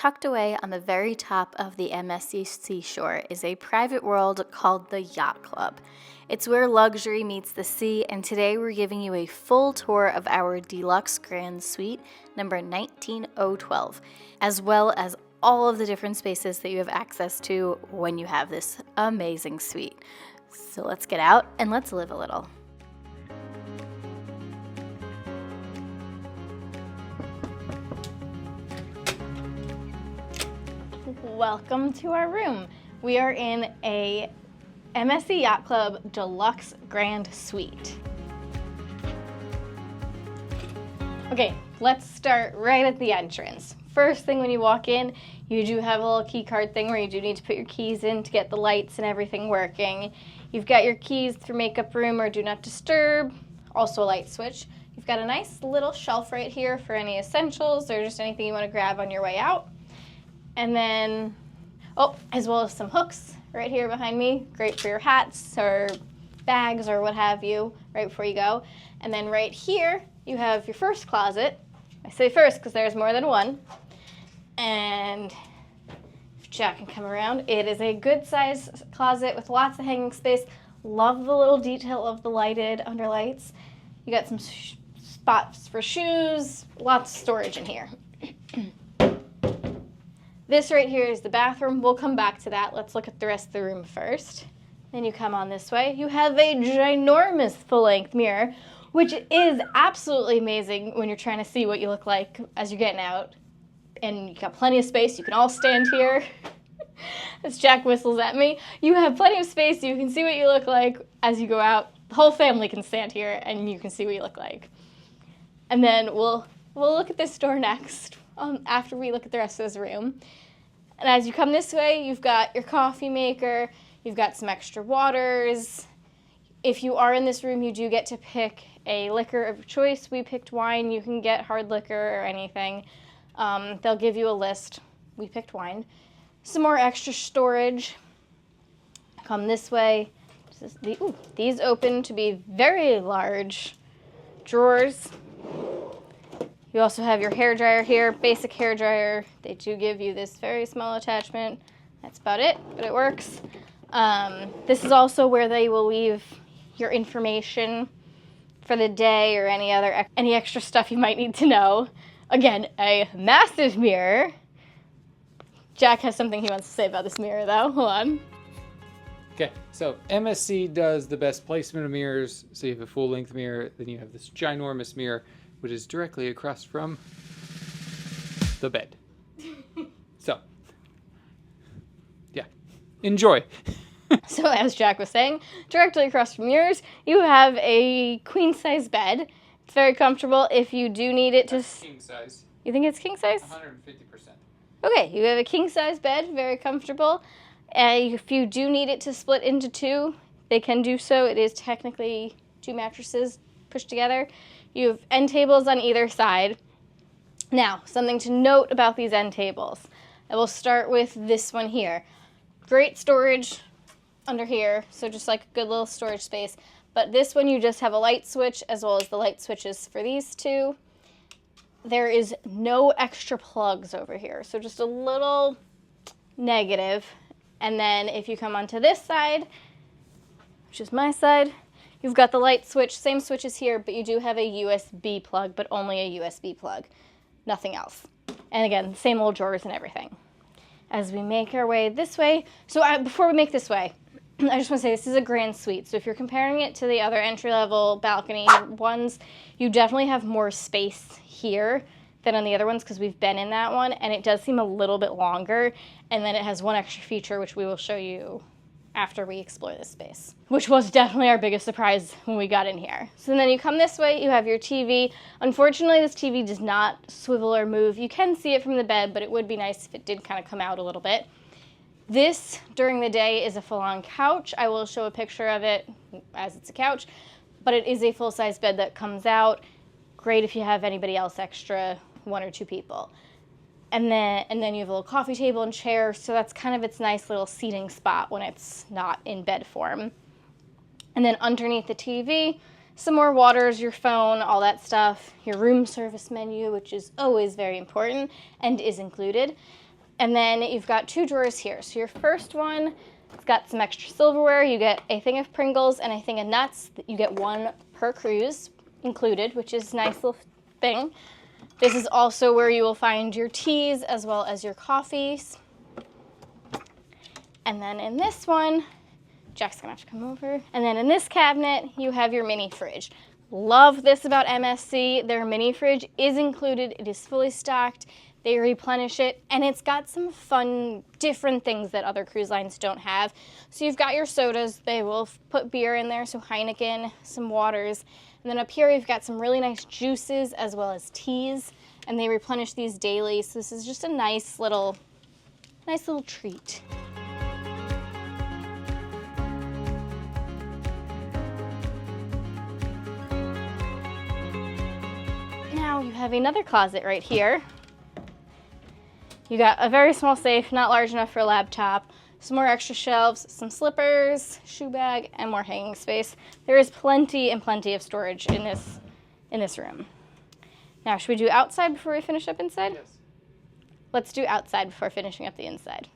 Tucked away on the very top of the MSC Seashore is a private world called the Yacht Club. It's where luxury meets the sea, and today we're giving you a full tour of our Deluxe Grand Suite, number 19012, as well as all of the different spaces that you have access to when you have this amazing suite. So let's get out and let's live a little. Welcome to our room. We are in a MSC Yacht Club Deluxe Grand Suite. Okay, let's start right at the entrance. First thing when you walk in, you do have a little key card thing where you do need to put your keys in to get the lights and everything working. You've got your keys for makeup room or do not disturb, also a light switch. You've got a nice little shelf right here for any essentials or just anything you want to grab on your way out. And then, as well as some hooks right here behind me. Great for your hats or bags or what have you right before you go. And then right here, you have your first closet. I say first because there's more than one. And if Jack can come around, it is a good size closet with lots of hanging space. Love the little detail of the lighted underlights. You got some spots for shoes, lots of storage in here. This right here is the bathroom. We'll come back to that. Let's look at the rest of the room first. Then you come on this way. You have a ginormous full-length mirror, which is absolutely amazing when you're trying to see what you look like as you're getting out. And you got plenty of space. You can all stand here. As Jack whistles at me. You have plenty of space. You can see what you look like as you go out. The whole family can stand here and you can see what you look like. And then we'll look at this door next after we look at the rest of this room. And as you come this way, you've got your coffee maker. You've got some extra waters. If you are in this room, you do get to pick a liquor of choice. We picked wine. You can get hard liquor or anything. They'll give you a list. We picked wine. Some more extra storage. Come this way. These open to be very large drawers. You also have your hairdryer here, basic hairdryer. They do give you this very small attachment. That's about it, but it works. This is also where they will leave your information for the day or any extra stuff you might need to know. Again, a massive mirror. Jack has something he wants to say about this mirror, though. Hold on. Okay, so MSC does the best placement of mirrors. So you have a full-length mirror, then you have this ginormous mirror, which is directly across from the bed. So, yeah, enjoy. So as Jack was saying, directly across from yours, you have a queen-size bed. It's very comfortable if you do need it to... That's king size. You think it's king size? 150%. Okay, you have a king-size bed, very comfortable. If you do need it to split into two, they can do so. It is technically two mattresses pushed together. You have end tables on either side. Now, something to note about these end tables. I will start with this one here. Great storage under here, so just like a good little storage space. But this one, you just have a light switch as well as the light switches for these two. There is no extra plugs over here, so just a little negative. And then if you come onto this side, which is my side, you've got the light switch, same switches here, but you do have a USB plug, but only a USB plug, nothing else. And again, same old drawers and everything. As we make our way this way, before we make this way, I just want to say this is a grand suite. So if you're comparing it to the other entry-level balcony ones, you definitely have more space here than on the other ones because we've been in that one, and it does seem a little bit longer. And then it has one extra feature, which we will show you after we explore this space, which was definitely our biggest surprise when we got in here. So then you come this way, you have your TV. Unfortunately, this TV does not swivel or move. You can see it from the bed, but it would be nice if it did kind of come out a little bit. This, during the day, is a full-on couch. I will show a picture of it as it's a couch, but it is a full-size bed that comes out. Great if you have anybody else extra, one or two people. And then you have a little coffee table and chair, so that's kind of its nice little seating spot when it's not in bed form. And then underneath the TV, some more waters, your phone, all that stuff, your room service menu, which is always very important and is included. And then you've got 2 drawers here. So your first one, it's got some extra silverware. You get a thing of Pringles and a thing of nuts. You get 1 per cruise included, which is a nice little thing. This is also where you will find your teas as well as your coffees. And then in this one, Jack's gonna have to come over. And then in this cabinet, you have your mini fridge. Love this about MSC. Their mini fridge is included. It is fully stocked. They replenish it, and it's got some fun, different things that other cruise lines don't have. So you've got your sodas. They will put beer in there, so Heineken, some waters. And then up here, you've got some really nice juices as well as teas, and they replenish these daily. So this is just a nice little treat. Now you have another closet right here. You got a very small safe, not large enough for a laptop, some more extra shelves, some slippers, shoe bag, and more hanging space. There is plenty and plenty of storage in this room. Now, should we do outside before we finish up inside? Yes. Let's do outside before finishing up the inside.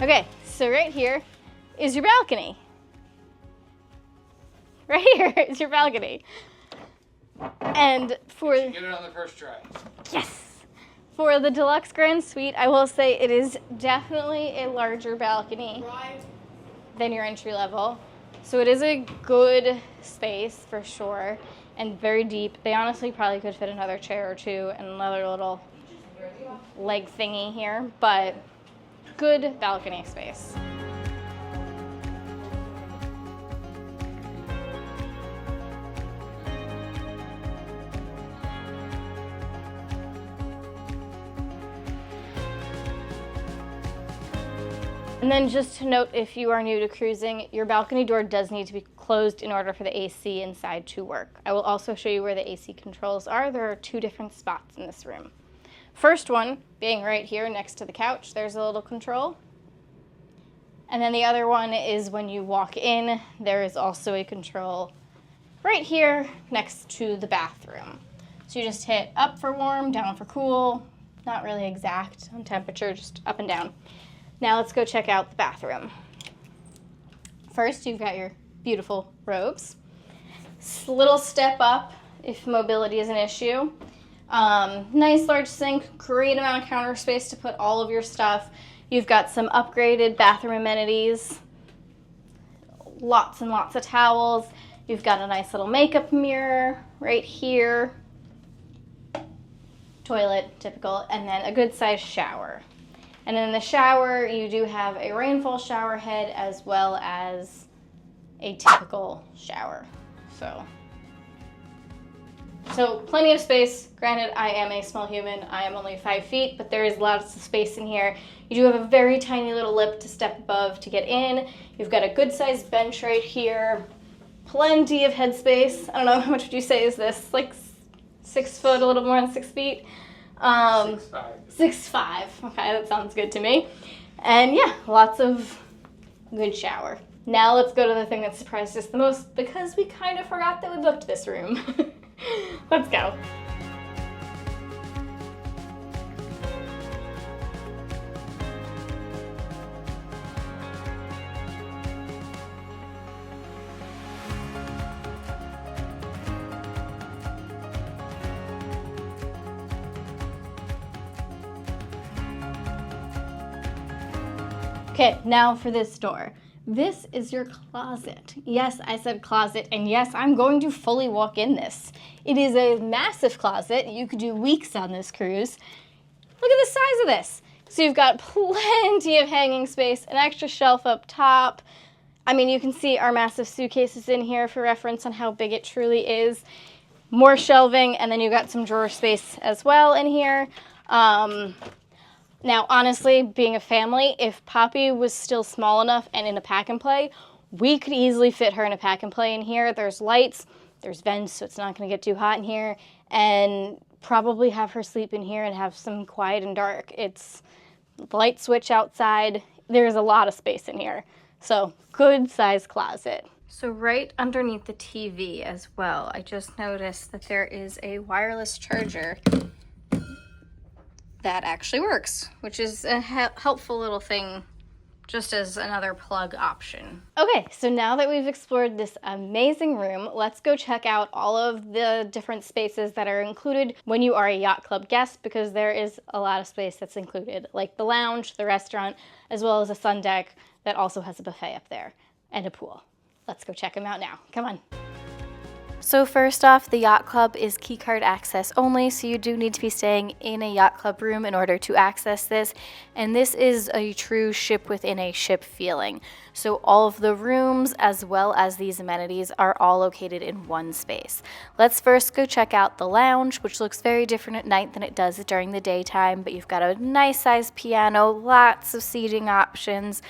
Okay, so right here is your balcony. Right here is your balcony. And for... Did you get it on the first try? Yes! For the Deluxe Grand Suite, I will say it is definitely a larger balcony than your entry level. So it is a good space for sure, and very deep. They honestly probably could fit another chair or two and another little leg thingy here, but good balcony space. And then just to note, if you are new to cruising, your balcony door does need to be closed in order for the AC inside to work. I will also show you where the AC controls are. There are 2 different spots in this room. First one being right here next to the couch, there's a little control. And then the other one is when you walk in, there is also a control right here next to the bathroom. So you just hit up for warm, down for cool, not really exact on temperature, just up and down. Now let's go check out the bathroom. First, you've got your beautiful robes. Little step up if mobility is an issue. Nice large sink, great amount of counter space to put all of your stuff. You've got some upgraded bathroom amenities, lots and lots of towels. You've got a nice little makeup mirror right here, toilet, typical, and then a good sized shower. And in the shower, you do have a rainfall shower head as well as a typical shower. So plenty of space. Granted, I am a small human. I am only 5 feet, but there is lots of space in here. You do have a very tiny little lip to step above to get in. You've got a good sized bench right here. Plenty of headspace. I don't know, how much would you say is this? Like 6 foot, a little more than 6 feet? 6'5". 6'5". Okay, that sounds good to me. And yeah, lots of good shower. Now let's go to the thing that surprised us the most, because we kind of forgot that we booked this room. Let's go. Okay, now for this door. This is your closet. Yes, I said closet, and yes, I'm going to fully walk in this. It is a massive closet. You could do weeks on this cruise. Look at the size of this. So you've got plenty of hanging space, an extra shelf up top. I mean, you can see our massive suitcases in here for reference on how big it truly is. More shelving, and then you've got some drawer space as well in here. Now, honestly, being a family, if Poppy was still small enough and in a pack and play, we could easily fit her in a pack and play in here. There's lights, there's vents, so it's not going to get too hot in here, and probably have her sleep in here and have some quiet and dark. It's light switch outside. There's a lot of space in here. So good size closet. So right underneath the TV as well, I just noticed that there is a wireless charger that actually works, which is a helpful little thing just as another plug option. Okay, so now that we've explored this amazing room, let's go check out all of the different spaces that are included when you are a yacht club guest, because there is a lot of space that's included, like the lounge, the restaurant, as well as a sun deck that also has a buffet up there and a pool. Let's go check them out now. Come on. So first off, the yacht club is keycard access only, so you do need to be staying in a yacht club room in order to access this. And this is a true ship within a ship feeling. So all of the rooms as well as these amenities are all located in one space. Let's first go check out the lounge, which looks very different at night than it does during the daytime, but you've got a nice sized piano, lots of seating options.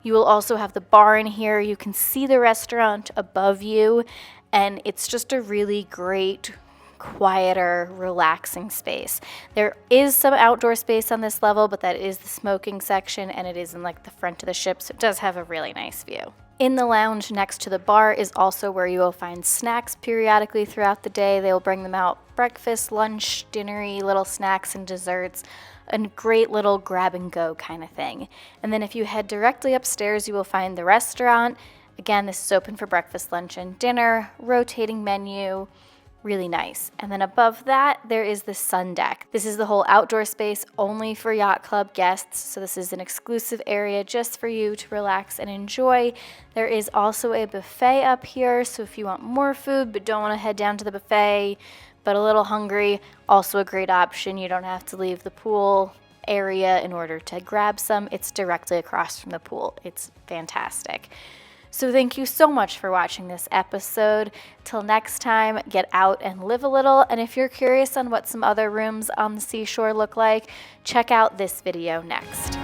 You will also have the bar in here. You can see the restaurant above you. And it's just a really great, quieter, relaxing space. There is some outdoor space on this level, but that is the smoking section, and it is in like the front of the ship, so it does have a really nice view. In the lounge next to the bar is also where you will find snacks periodically throughout the day. They will bring them out breakfast, lunch, dinnery, little snacks and desserts. A great little grab and go kind of thing. And then if you head directly upstairs, you will find the restaurant. Again, this is open for breakfast, lunch, and dinner, rotating menu, really nice. And then above that, there is the sun deck. This is the whole outdoor space only for yacht club guests. So this is an exclusive area just for you to relax and enjoy. There is also a buffet up here. So if you want more food but don't want to head down to the buffet, but a little hungry, also a great option. You don't have to leave the pool area in order to grab some. It's directly across from the pool. It's fantastic. So thank you so much for watching this episode. Till next time, get out and live a little. And if you're curious on what some other rooms on the seashore look like, check out this video next.